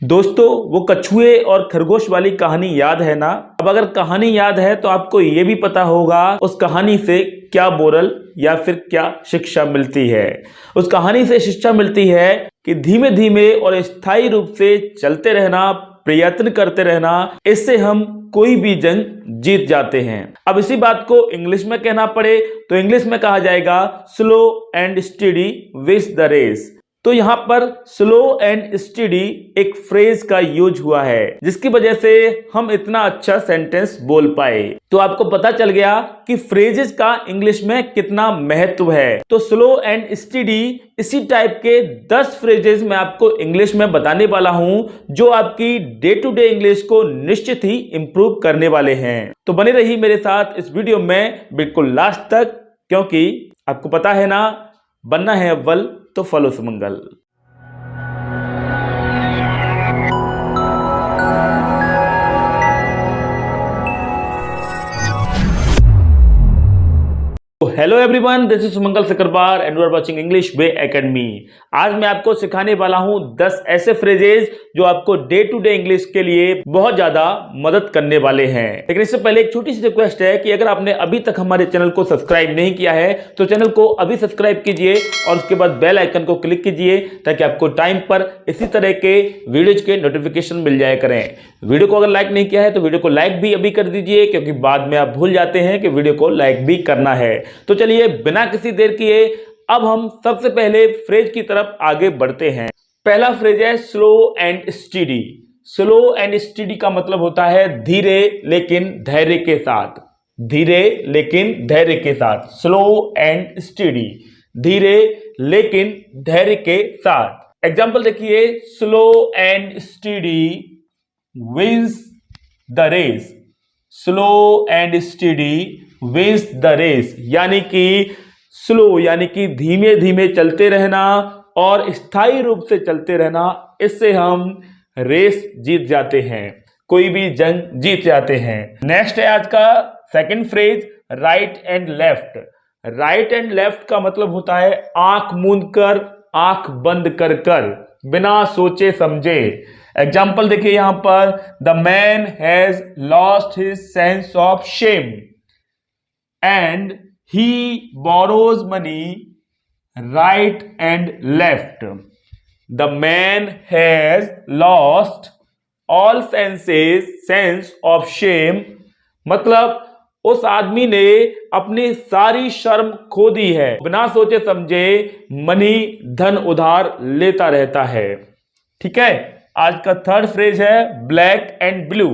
दोस्तों, वो कछुए और खरगोश वाली कहानी याद है ना। अब अगर कहानी याद है तो आपको ये भी पता होगा उस कहानी से क्या मोरल या फिर क्या शिक्षा मिलती है। उस कहानी से शिक्षा मिलती है कि धीमे धीमे और स्थायी रूप से चलते रहना, प्रयत्न करते रहना, इससे हम कोई भी जंग जीत जाते हैं। अब इसी बात को इंग्लिश में कहना पड़े तो इंग्लिश में कहा जाएगा slow and steady wins the race. तो यहां पर स्लो एंड स्टडी एक फ्रेज का यूज हुआ है जिसकी वजह से हम इतना अच्छा सेंटेंस बोल पाए। तो आपको पता चल गया कि फ्रेजेस का इंग्लिश में कितना महत्व है। तो स्लो एंड स्टडी इसी टाइप के 10 फ्रेजेस मैं आपको इंग्लिश में बताने वाला हूं जो आपकी डे टू डे इंग्लिश को निश्चित ही इंप्रूव करने वाले हैं। तो बने रही मेरे साथ इस वीडियो में बिल्कुल लास्ट तक, क्योंकि आपको पता है ना, बनना है अव्वल तो follow Sumangal. Hello everyone, this is Sumangal Sakarbar and you are watching English Way Academy. आज मैं आपको सिखाने वाला हूं 10 ऐसे फ्रेजेस जो आपको डे टू डे इंग्लिश के लिए बहुत ज्यादा मदद करने वाले हैं। लेकिन इससे पहले एक छोटी सी रिक्वेस्ट है कि अगर आपने अभी तक हमारे चैनल को सब्सक्राइब नहीं किया है तो चैनल को अभी सब्सक्राइब कीजिए और उसके बाद बेल आइकन को क्लिक कीजिए ताकि आपको टाइम पर इसी तरह के वीडियोज के नोटिफिकेशन मिल जाया करें। वीडियो को अगर लाइक नहीं किया है तो वीडियो को लाइक भी अभी कर दीजिए, क्योंकि बाद में आप भूल जाते हैं कि वीडियो को लाइक भी करना है। तो चलिए बिना किसी देर किए अब हम सबसे पहले फ्रेज की तरफ आगे बढ़ते हैं। पहला फ्रेज है slow and study. Slow and study का मतलब होता है धीरे लेकिन धैर्य के साथ। धीरे लेकिन धैर्य के साथ, स्लो एंड स्टडी, धीरे लेकिन धैर्य के साथ। एग्जांपल देखिए, slow and steady wins the race. Slow and steady wins the race, यानी कि स्लो यानी कि धीमे धीमे चलते रहना और स्थायी रूप से चलते रहना, इससे हम रेस जीत जाते हैं, कोई भी जंग जीत जाते हैं। नेक्स्ट है आज का second phrase, right and left. Right and left का मतलब होता है आंख मूंद कर, आंख बंद कर कर, बिना सोचे समझे। एग्जाम्पल देखिए यहां पर, the man has lost his sense of shame and he borrows money right and left. The man has lost all sense of shame, मतलब उस आदमी ने अपनी सारी शर्म खो दी है, बिना सोचे समझे मनी धन उधार लेता रहता है। ठीक है। आज का थर्ड फ्रेज है black and blue.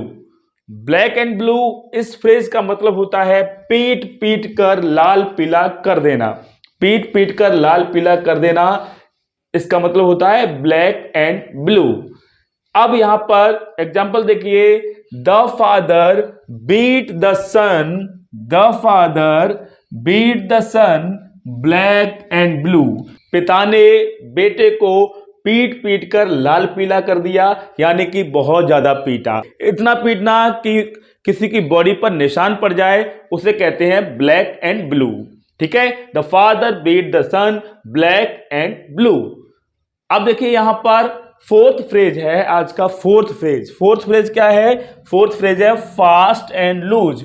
Black and blue, इस फ्रेज का मतलब होता है पीट पीट कर लाल पीला कर देना। पीट पीट कर लाल पीला कर देना, इसका मतलब होता है ब्लैक एंड ब्लू। अब यहां पर एग्जांपल देखिए, the father beat the son, the father beat the son black and blue. पिता ने बेटे को पीट पीट कर लाल पीला कर दिया, यानी कि बहुत ज्यादा पीटा। इतना पीटना कि किसी की बॉडी पर निशान पड़ जाए, उसे कहते हैं ब्लैक एंड ब्लू। ठीक है। The father beat the son black and blue. अब देखिए यहां पर फोर्थ फ्रेज है आज का फोर्थ फ्रेज। फोर्थ फ्रेज क्या है? फोर्थ फ्रेज है fast and loose.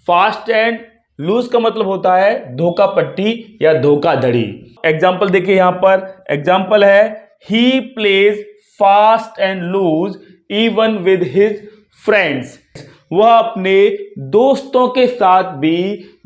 Fast and loose का मतलब होता है धोखा पट्टी या धोखाधड़ी। एग्जाम्पल देखिए यहां पर, एग्जाम्पल है he plays fast and loose even with his friends. वह अपने दोस्तों के साथ भी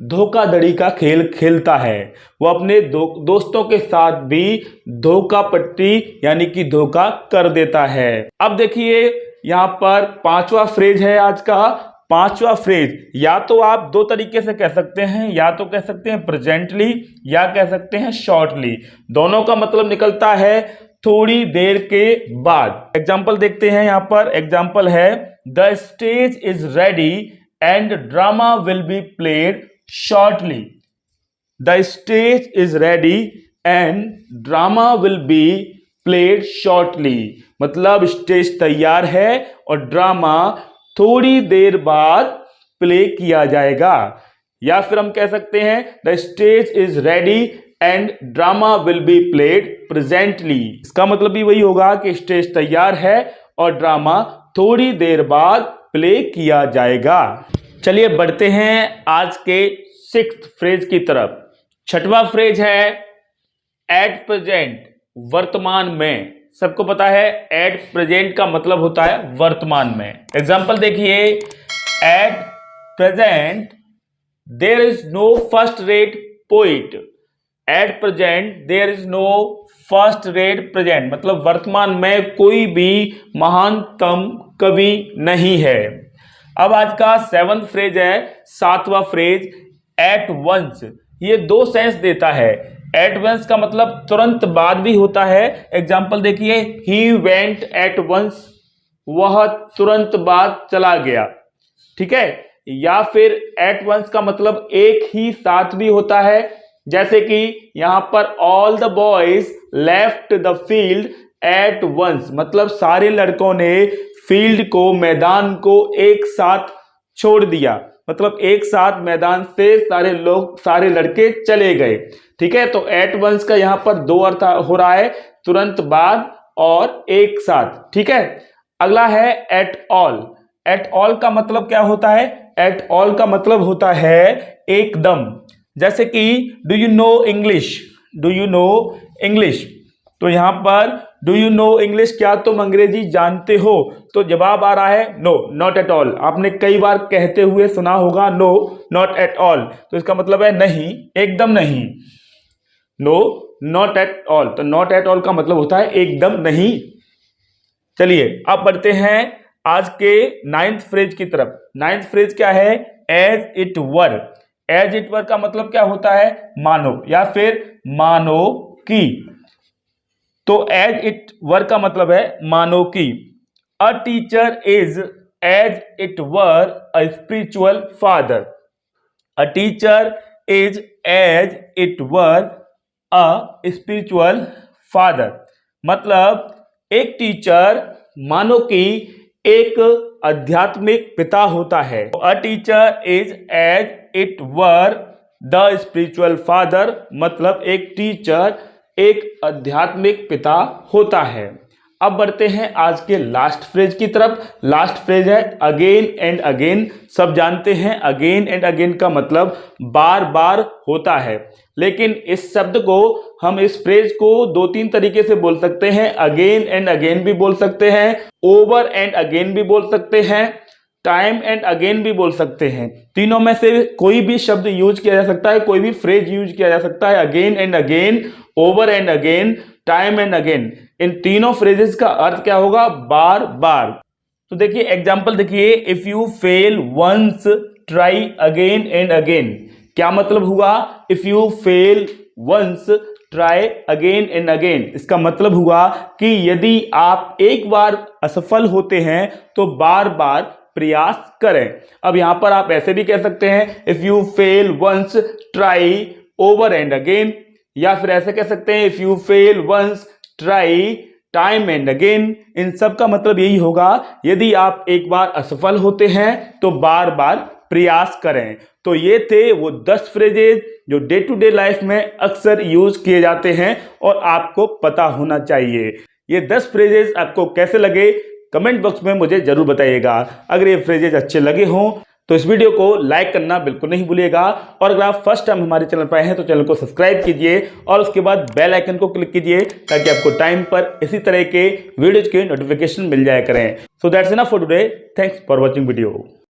धोखाधड़ी का खेल खेलता है। वह अपने दोस्तों के साथ भी धोखा पट्टी यानी कि धोखा कर देता है। अब देखिए यहां पर पांचवा फ्रेज है आज का। पांचवा फ्रेज या तो आप दो तरीके से कह सकते हैं, या तो कह सकते हैं प्रेजेंटली या कह सकते हैं शॉर्टली। दोनों का मतलब निकलता है थोड़ी देर के बाद। एग्जाम्पल देखते हैं यहां पर। एग्जाम्पल है, the stage is ready and drama will be played shortly. The stage is ready and drama will be played shortly, मतलब स्टेज तैयार है और ड्रामा थोड़ी देर बाद प्ले किया जाएगा। या फिर हम कह सकते हैं the stage is ready and drama will be played presently. इसका मतलब भी वही होगा कि स्टेज तैयार है और ड्रामा थोड़ी देर बाद प्ले किया जाएगा। चलिए बढ़ते हैं आज के 6th फ्रेज की तरफ। छठवां फ्रेज है एट प्रेजेंट, वर्तमान में। सबको पता है एट प्रेजेंट का मतलब होता है वर्तमान में। एग्जाम्पल देखिए, at present there is no first rate poet. At present there is no first rate present मतलब वर्तमान में कोई भी महानतम कवि नहीं है। अब आज का 7th फ्रेज है, 7वां फ्रेज, एट वंस। ये 2 सेंस देता है। एट वंस का मतलब तुरंत बाद भी होता है। एग्जाम्पल देखिए, ही वेंट एट वंस, वह तुरंत बाद चला गया। ठीक है। या फिर एट वंस का मतलब एक ही साथ भी होता है, जैसे कि यहां पर all the boys left the field at once मतलब सारे लड़कों ने फील्ड को, मैदान को एक साथ छोड़ दिया। मतलब एक साथ मैदान से सारे लोग, सारे लड़के चले गए। ठीक है। तो एट वंस का यहां पर 2 अर्थ हो रहा है, तुरंत बाद और एक साथ। ठीक है। अगला है एट ऑल। एट ऑल का मतलब क्या होता है? एट ऑल का मतलब होता है एकदम। जैसे कि do you know English, do you know English. तो यहां पर डू यू नो इंग्लिश, क्या तुम अंग्रेजी जानते हो? तो जवाब आ रहा है नो, नॉट एट ऑल। आपने कई बार कहते हुए सुना होगा नो, नॉट एट ऑल। तो इसका मतलब है नहीं, एकदम नहीं। No, not at all. तो नॉट एट ऑल का मतलब होता है एकदम नहीं। चलिए अब बढ़ते हैं आज के 9th फ्रेज की तरफ। 9th फ्रेज क्या है? As it were. As it were का मतलब क्या होता है? मानो या फिर मानो की। तो एज इट वर का मतलब है मानो की। A teacher is as it were a spiritual father. A teacher is as it were a spiritual father मतलब एक टीचर मानो कि एक आध्यात्मिक पिता होता है। A teacher is as it were the spiritual father मतलब एक टीचर एक आध्यात्मिक पिता होता है। अब बढ़ते हैं आज के लास्ट फ्रेज की तरफ। लास्ट फ्रेज है अगेन एंड अगेन। सब जानते हैं अगेन एंड अगेन का मतलब बार बार होता है, लेकिन इस शब्द को हम, इस फ्रेज को 2-3 तरीके से बोल सकते हैं। अगेन एंड अगेन भी बोल सकते हैं, ओवर एंड अगेन भी बोल सकते हैं, टाइम एंड अगेन भी बोल सकते हैं। तीनों में से कोई भी शब्द यूज किया जा सकता है, कोई भी फ्रेज यूज किया जा सकता है। Again and again, over and again, time and again. इन तीनों फ्रेजेस का अर्थ क्या होगा? बार बार। तो देखिए एग्जांपल देखिए, if you fail once try again and again. क्या मतलब हुआ? If you fail once try again and again. इसका मतलब हुआ कि यदि आप एक बार असफल होते हैं तो बार बार प्रयास करें। अब यहां पर आप ऐसे भी कह सकते हैं, if you fail once try over and again, या फिर ऐसे कह सकते हैं, if you fail once try time and again. इन सब का मतलब यही होगा, यदि आप एक बार असफल होते हैं तो बार बार प्रयास करें। तो ये थे वो 10 फ्रेजेस जो डे टू डे लाइफ में अक्सर यूज किए जाते हैं और आपको पता होना चाहिए। ये 10 फ्रेजेस आपको कैसे लगे कमेंट बॉक्स में मुझे जरूर बताइएगा। अगर ये फ्रेजेस अच्छे लगे हों तो इस वीडियो को लाइक करना बिल्कुल नहीं भूलिएगा, और अगर आप फर्स्ट टाइम हमारे चैनल पर आए हैं तो चैनल को सब्सक्राइब कीजिए और उसके बाद बेल आइकन को क्लिक कीजिए ताकि आपको टाइम पर इसी तरह के वीडियोज के नोटिफिकेशन मिल जाया करें। So that's enough for today. Thanks for watching video.